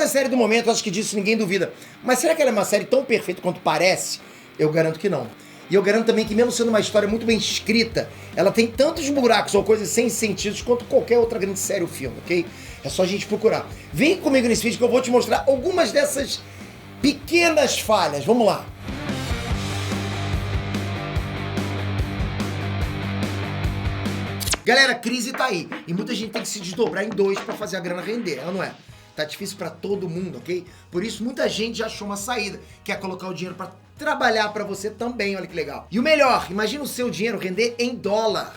Melhor série do momento, acho que disso ninguém duvida. Mas será que ela é uma série tão perfeita quanto parece? Eu garanto que não. E eu garanto também que mesmo sendo uma história muito bem escrita, ela tem tantos buracos ou coisas sem sentido quanto qualquer outra grande série ou filme, ok? É só a gente procurar. Vem comigo nesse vídeo que eu vou te mostrar algumas dessas pequenas falhas. Vamos lá. Galera, a crise tá aí. E muita gente tem que se desdobrar em dois pra fazer a grana render, não é? Tá difícil pra todo mundo, ok? Por isso, muita gente já achou uma saída. Quer colocar o dinheiro pra trabalhar pra você também, olha que legal. E o melhor, imagina o seu dinheiro render em dólar.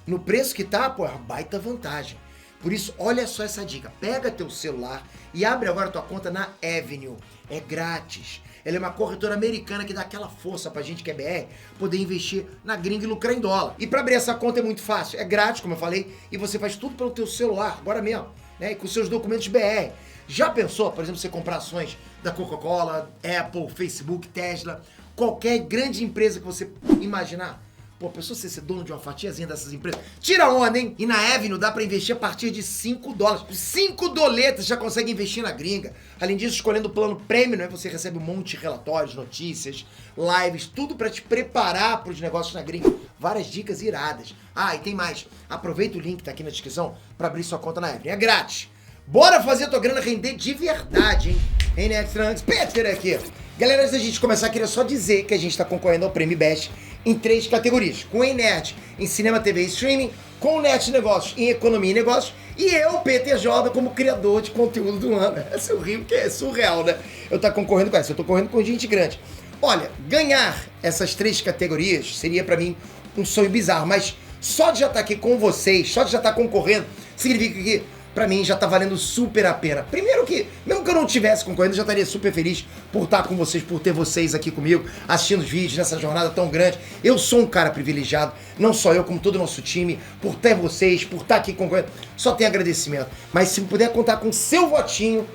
No preço que tá, pô, é uma baita vantagem. Por isso, olha só essa dica. Pega teu celular e abre agora tua conta na Avenue. É grátis. Ela é uma corretora americana que dá aquela força pra gente que é BR poder investir na gringa e lucrar em dólar. E pra abrir essa conta é muito fácil. É grátis, como eu falei, e você faz tudo pelo teu celular, agora mesmo, né? E com seus documentos BR. Já pensou, por exemplo, você comprar ações da Coca-Cola, Apple, Facebook, Tesla, qualquer grande empresa que você imaginar? Pô, pensou você ser dono de uma fatiazinha dessas empresas? Tira onda, hein? E na Avenue dá pra investir a partir de $5. 5 doletas já consegue investir na gringa. Além disso, escolhendo o plano Premium, né, você recebe um monte de relatórios, notícias, lives, tudo pra te preparar pros negócios na gringa. Várias dicas iradas. Ah, e tem mais. Aproveita o link que tá aqui na descrição pra abrir sua conta na Avenue. É grátis. Bora fazer a tua grana render de verdade, hein? Hein, né, Franks? Peter aqui. Galera, antes da gente começar, queria só dizer que a gente tá concorrendo ao Prêmio Best em 3 categorias. Com o Nerd em Cinema, TV e Streaming, com o Net Negócios em Economia e Negócios, e eu, Peter Jordan, como criador de conteúdo do ano. Essa eu rio porque é surreal, né? Eu tô concorrendo com essa, eu tô correndo com gente grande. Olha, ganhar essas 3 categorias seria pra mim um sonho bizarro, mas só de já estar aqui com vocês, só de já estar concorrendo, significa que pra mim já tá valendo super a pena. Primeiro que, mesmo que eu não tivesse concorrendo, eu já estaria super feliz por estar com vocês, por ter vocês aqui comigo, assistindo os vídeos nessa jornada tão grande. Eu sou um cara privilegiado, não só eu, como todo o nosso time, por ter vocês, por estar aqui concorrendo. Só tem agradecimento. Mas se puder contar com seu votinho,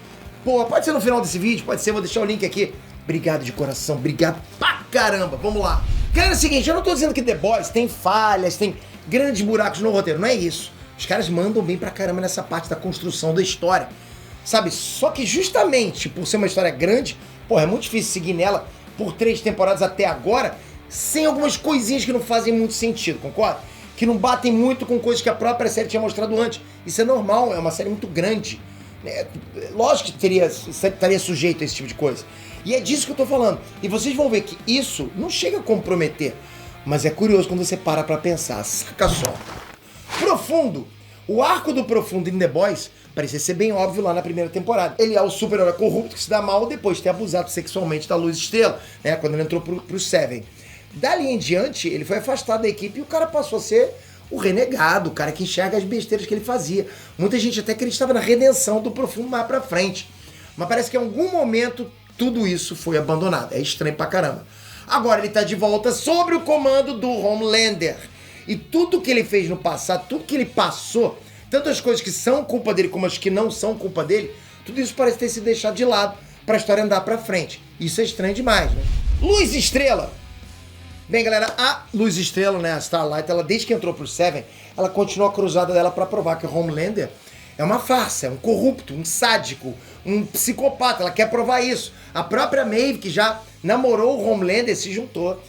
pô, pode ser no final desse vídeo, pode ser, vou deixar o link aqui. Obrigado de coração, obrigado pra caramba. Vamos lá. Galera, é o seguinte, eu não tô dizendo que The Boys tem falhas, tem grandes buracos no roteiro, não é isso. Os caras mandam bem pra caramba nessa parte da construção da história, sabe? Só que justamente por ser uma história grande, pô, é muito difícil seguir nela por 3 temporadas até agora, sem algumas coisinhas que não fazem muito sentido, concorda? Que não batem muito com coisas que a própria série tinha mostrado antes. Isso é normal, é uma série muito grande, né? Lógico que estaria sujeito a esse tipo de coisa. E é disso que eu tô falando. E vocês vão ver que isso não chega a comprometer, mas é curioso quando você para pra pensar. Saca só. Profundo. O arco do Profundo em The Boys parecia ser bem óbvio lá na primeira temporada. Ele é o super-herói corrupto que se dá mal depois de ter abusado sexualmente da Luz Estrela, né, quando ele entrou pro Seven. Dali em diante, ele foi afastado da equipe e o cara passou a ser o renegado, o cara que enxerga as besteiras que ele fazia. Muita gente até acreditava na redenção do Profundo mais pra frente. Mas parece que em algum momento tudo isso foi abandonado. É estranho pra caramba. Agora ele tá de volta sob o comando do Homelander. E tudo que ele fez no passado, tudo que ele passou, tanto as coisas que são culpa dele como as que não são culpa dele, tudo isso parece ter sido deixado de lado pra história andar pra frente. Isso é estranho demais, né? Luz Estrela. Bem, galera, a Luz Estrela, né, a Starlight, ela desde que entrou pro Seven, ela continua a cruzada dela pra provar que o Homelander é uma farsa, é um corrupto, um sádico, um psicopata. Ela quer provar isso. A própria Maeve, que já namorou o Homelander, se juntou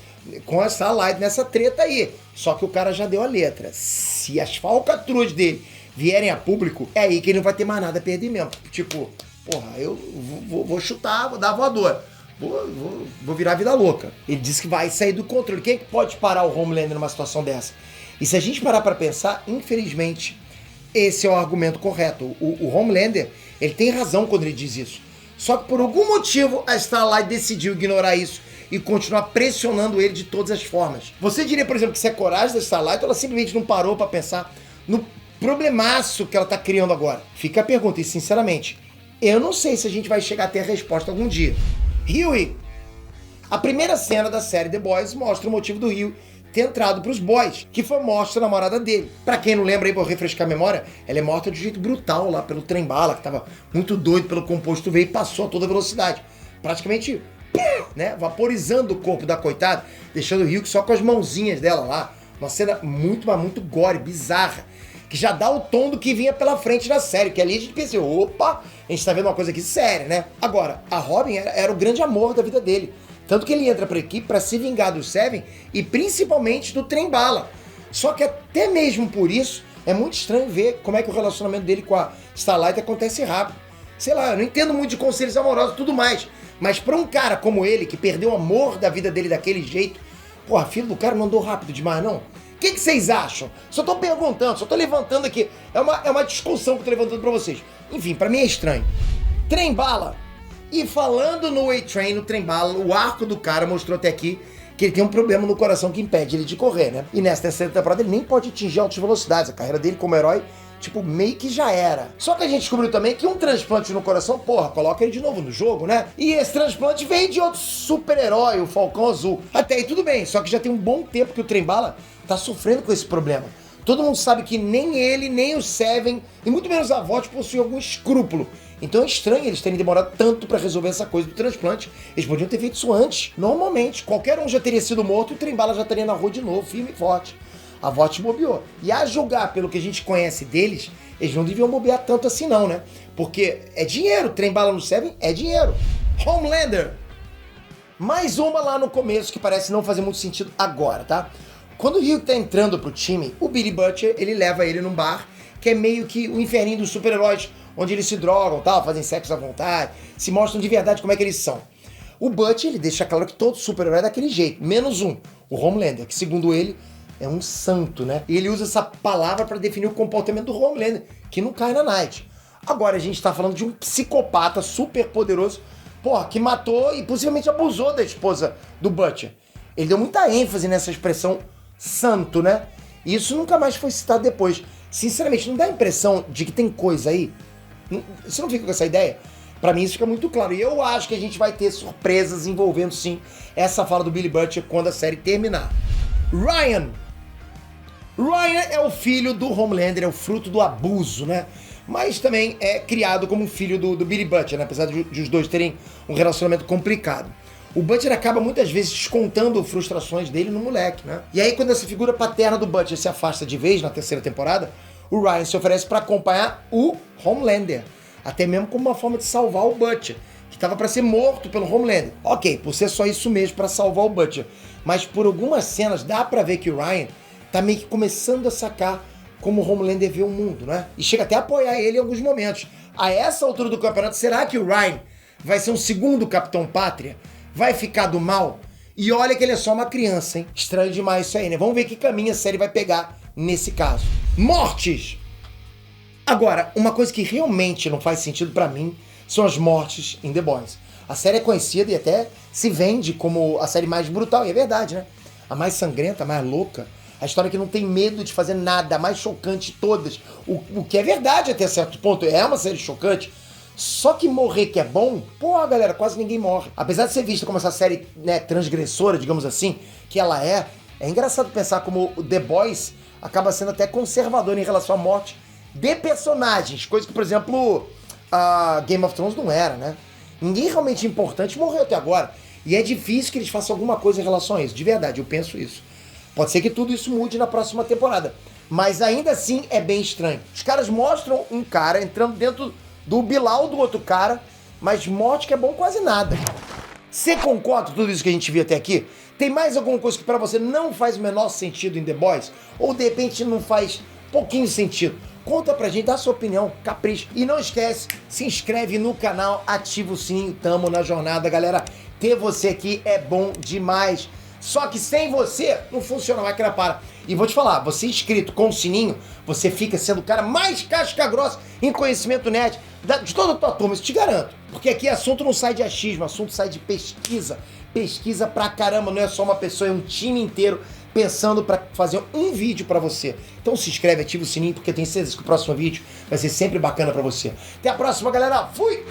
com a Starlight nessa treta aí. Só que o cara já deu a letra. Se as falcatruas dele vierem a público, é aí que ele não vai ter mais nada a perder mesmo. Tipo, porra, eu vou chutar, vou dar a voadora. Vou virar a vida louca. Ele disse que vai sair do controle. Quem é que pode parar o Homelander numa situação dessa? E se a gente parar pra pensar, infelizmente, esse é o argumento correto. O Homelander, ele tem razão quando ele diz isso. Só que por algum motivo a Starlight decidiu ignorar isso e continuar pressionando ele de todas as formas. Você diria, por exemplo, que se é coragem da Starlight, ela simplesmente não parou pra pensar no problemaço que ela tá criando agora? Fica a pergunta, e sinceramente, eu não sei se a gente vai chegar a ter a resposta algum dia. Hughie. A primeira cena da série The Boys mostra o motivo do Hughie ter entrado pros boys, que foi morta a namorada dele. Pra quem não lembra aí, pra eu refrescar a memória, ela é morta de um jeito brutal lá pelo trem-bala, que tava muito doido pelo composto V e passou a toda velocidade. Praticamente, né, vaporizando o corpo da coitada, deixando o Hughie só com as mãozinhas dela lá. Uma cena muito, mas muito gore, bizarra, que já dá o tom do que vinha pela frente na série, que ali a gente pensa, opa, a gente tá vendo uma coisa aqui séria, né? Agora, a Robin era o grande amor da vida dele. Tanto que ele entra pra equipe pra se vingar do Seven e principalmente do Trem-Bala. Só que até mesmo por isso, é muito estranho ver como é que o relacionamento dele com a Starlight acontece rápido. Sei lá, eu não entendo muito de conselhos amorosos e tudo mais, mas pra um cara como ele, que perdeu o amor da vida dele daquele jeito, porra, filho do cara não andou rápido demais, não? O que vocês acham? Só tô perguntando, só tô levantando aqui. É uma discussão que eu tô levantando pra vocês. Enfim, pra mim é estranho. Trem-Bala. E falando no A-Train, no Trem-Bala, o arco do cara mostrou até aqui que ele tem um problema no coração que impede ele de correr, né? E nessa terceira temporada ele nem pode atingir altas velocidades. A carreira dele como herói, tipo, meio que já era. Só que a gente descobriu também que um transplante no coração, porra, coloca ele de novo no jogo, né? E esse transplante veio de outro super-herói, o Falcão Azul. Até aí tudo bem, só que já tem um bom tempo que o Trem-Bala tá sofrendo com esse problema. Todo mundo sabe que nem ele, nem o Seven, e muito menos a VOT possuem algum escrúpulo. Então é estranho eles terem demorado tanto pra resolver essa coisa do transplante. Eles podiam ter feito isso antes. Normalmente, qualquer um já teria sido morto e o Trem-Bala já estaria na rua de novo, firme e forte. A VOT bobeou. E a julgar pelo que a gente conhece deles, eles não deviam bobear tanto assim não, né? Porque é dinheiro, Trem-Bala no Seven é dinheiro. Homelander. Mais uma lá no começo que parece não fazer muito sentido agora, tá? Quando o Ryuk tá entrando pro time, o Billy Butcher, ele leva ele num bar, que é meio que o inferninho dos super-heróis, onde eles se drogam, tal, fazem sexo à vontade, se mostram de verdade como é que eles são. O Butcher, ele deixa claro que todo super-herói é daquele jeito, menos um, o Homelander, que segundo ele, é um santo, né? E ele usa essa palavra pra definir o comportamento do Homelander, que não cai na Night. Agora a gente tá falando de um psicopata super poderoso, porra, que matou e possivelmente abusou da esposa do Butcher. Ele deu muita ênfase nessa expressão santo, né? E isso nunca mais foi citado depois. Sinceramente, não dá a impressão de que tem coisa aí? Você não fica com essa ideia? Pra mim isso fica muito claro. E eu acho que a gente vai ter surpresas envolvendo, sim, essa fala do Billy Butcher quando a série terminar. Ryan é o filho do Homelander, é o fruto do abuso, né? Mas também é criado como um filho do Billy Butcher, né? Apesar de os dois terem um relacionamento complicado. O Butcher acaba muitas vezes descontando frustrações dele no moleque, né? E aí quando essa figura paterna do Butcher se afasta de vez na terceira temporada, o Ryan se oferece para acompanhar o Homelander, até mesmo como uma forma de salvar o Butcher, que estava para ser morto pelo Homelander. Ok, por ser só isso mesmo para salvar o Butcher, mas por algumas cenas dá para ver que o Ryan tá meio que começando a sacar como o Homelander vê o mundo, né? E chega até a apoiar ele em alguns momentos. A essa altura do campeonato, será que o Ryan vai ser um segundo Capitão Pátria? Vai ficar do mal? E olha que ele é só uma criança, hein? Estranho demais isso aí, né? Vamos ver que caminho a série vai pegar nesse caso. Mortes! Agora, uma coisa que realmente não faz sentido pra mim são as mortes em The Boys. A série é conhecida e até se vende como a série mais brutal, e é verdade, né? A mais sangrenta, a mais louca. A história que não tem medo de fazer nada, a mais chocante de todas. O que é verdade até certo ponto, é uma série chocante. Só que morrer que é bom, pô, galera, quase ninguém morre. Apesar de ser vista como essa série, né, transgressora, digamos assim, que ela é engraçado pensar como o The Boys acaba sendo até conservador em relação à morte de personagens, coisa que, por exemplo, a Game of Thrones não era, né? Ninguém realmente importante morreu até agora. E é difícil que eles façam alguma coisa em relação a isso, de verdade, eu penso isso. Pode ser que tudo isso mude na próxima temporada, mas ainda assim é bem estranho. Os caras mostram um cara entrando dentro do Bilal do outro cara, mas morte que é bom quase nada. Você concorda com tudo isso que a gente viu até aqui? Tem mais alguma coisa que pra você não faz o menor sentido em The Boys? Ou de repente não faz pouquinho sentido? Conta pra gente, dá a sua opinião, capricha. E não esquece, se inscreve no canal, ativa o sininho, tamo na jornada, galera. Ter você aqui é bom demais. Só que sem você, não funciona, a máquina para. E vou te falar, você inscrito com o sininho, você fica sendo o cara mais casca grossa em conhecimento nerd de toda a tua turma, isso te garanto. Porque aqui assunto não sai de achismo, assunto sai de pesquisa. Pesquisa pra caramba, não é só uma pessoa, é um time inteiro pensando pra fazer um vídeo pra você. Então se inscreve, ativa o sininho, porque eu tenho certeza que o próximo vídeo vai ser sempre bacana pra você. Até a próxima, galera. Fui!